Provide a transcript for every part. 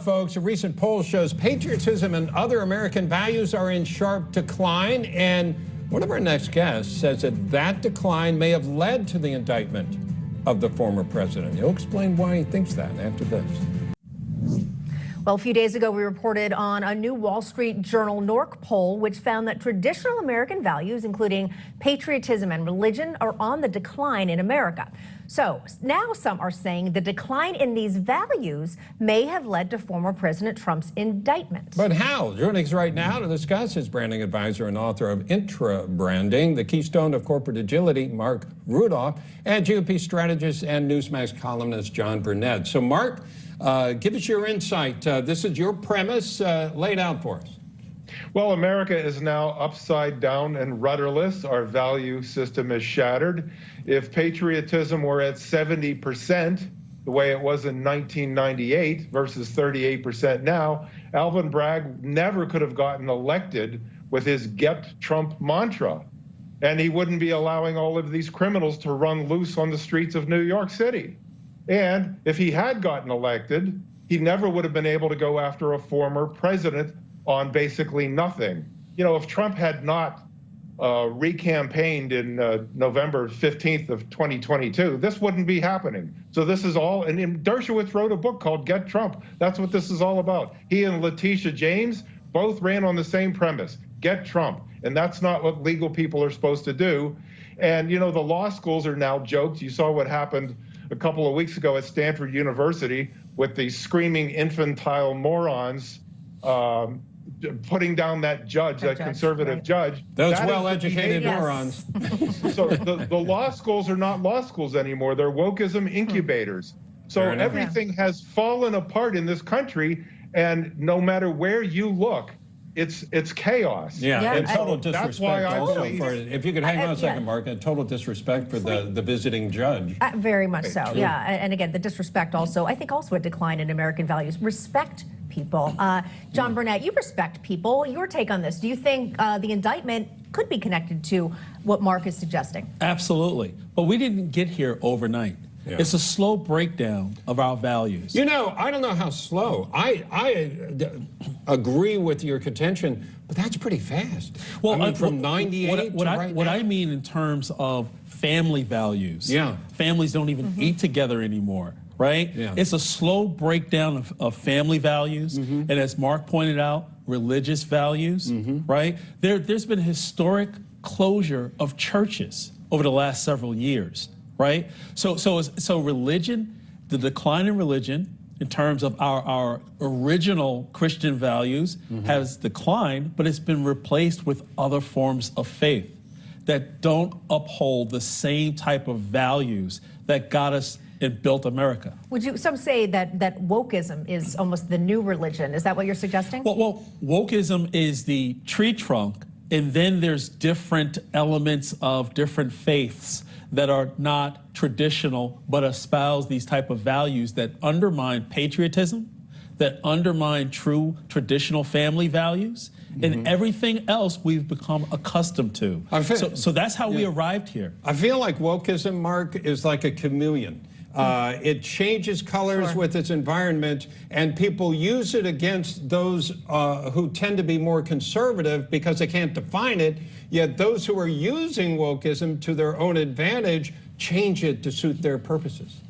folks. A recent poll shows patriotism and other American values are in sharp decline. And one of our next guests says that decline may have led to the indictment of the former president. He'll explain why he thinks that after this. Well, a few days ago, we reported on a new Wall Street Journal NORC poll, which found that traditional American values, including patriotism and religion, are on the decline in America. So now some are saying the decline in these values may have led to former President Trump's indictment. But how? Joining us right now to discuss is branding advisor and author of Intra-Branding, the keystone of corporate agility, Marc Rudov, and GOP strategist and Newsmax columnist John Burnett. So, Marc, give us your insight. This is your premise. Lay it out for us. Well, America is now upside down and rudderless. Our value system is shattered. If patriotism were at 70%, the way it was in 1998 versus 38% now, Alvin Bragg never could have gotten elected with his "Get Trump" mantra. And he wouldn't be allowing all of these criminals to run loose on the streets of New York City. And if he had gotten elected, he never would have been able to go after a former president on basically nothing. You know, if Trump had not recampaigned in November 15th of 2022, this wouldn't be happening. So this is all, and Dershowitz wrote a book called Get Trump. That's what this is all about. He and Letitia James both ran on the same premise, get Trump. And that's not what legal people are supposed to do. And, you know, the law schools are now jokes. You saw what happened a couple of weeks ago at Stanford University with the screaming infantile morons putting down that judge, that conservative judge. Those well-educated morons. So the law schools are not law schools anymore. They're wokeism incubators. So everything has fallen apart in this country, and no matter where you look, it's chaos. Yeah, and total disrespect. That's why I believe. If you could hang on a second, Marc, and total disrespect for the visiting judge. Very much so, yeah. And again, the disrespect also, I think also a decline in American values. Respect people. John Burnett, you respect people. Your take on this. Do you think the indictment could be connected to what Marc is suggesting? Absolutely. But we didn't get here overnight. Yeah. It's a slow breakdown of our values. You know, I don't know how slow. I agree with your contention, but that's pretty fast. Well, I mean, from 98 to right what now. I mean in terms of family values. Yeah. Families don't even eat together anymore, right? Yeah. It's a slow breakdown of family values. And as Marc pointed out, religious values, right? There's been historic closure of churches over the last several years. Right? So religion, the decline in religion in terms of our original Christian values has declined, but it's been replaced with other forms of faith that don't uphold the same type of values that got us and built America. Some say that wokeism is almost the new religion. Is that what you're suggesting? Well, wokeism is the tree trunk, and then there's different elements of different faiths that are not traditional, but espouse these type of values that undermine patriotism, that undermine true traditional family values, and everything else we've become accustomed to. So that's how we arrived here. I feel like wokeism, Marc, is like a chameleon. It changes colors with its environment, and people use it against those who tend to be more conservative because they can't define it, yet those who are using wokeism to their own advantage change it to suit their purposes.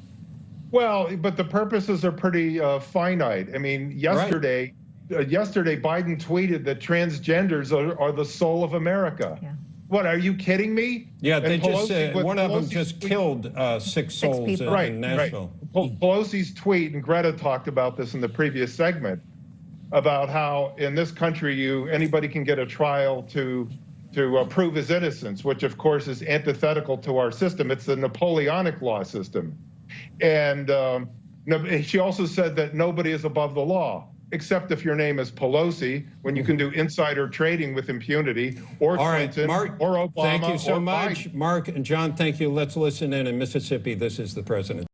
Well, but the purposes are pretty finite. I mean, yesterday Biden tweeted that transgenders are the soul of America. Yeah. What, are you kidding me? Yeah, they just one of them just killed 6 souls in Nashville. Right. Pelosi's tweet, and Greta talked about this in the previous segment, about how in this country anybody can get a trial to prove his innocence, which of course is antithetical to our system. It's the Napoleonic law system. And she also said that nobody is above the law, except if your name is Pelosi, when you can do insider trading with impunity, or Clinton, Marc, or Obama. Thank you so much. Biden. Marc and John, thank you. Let's listen in Mississippi. This is the president.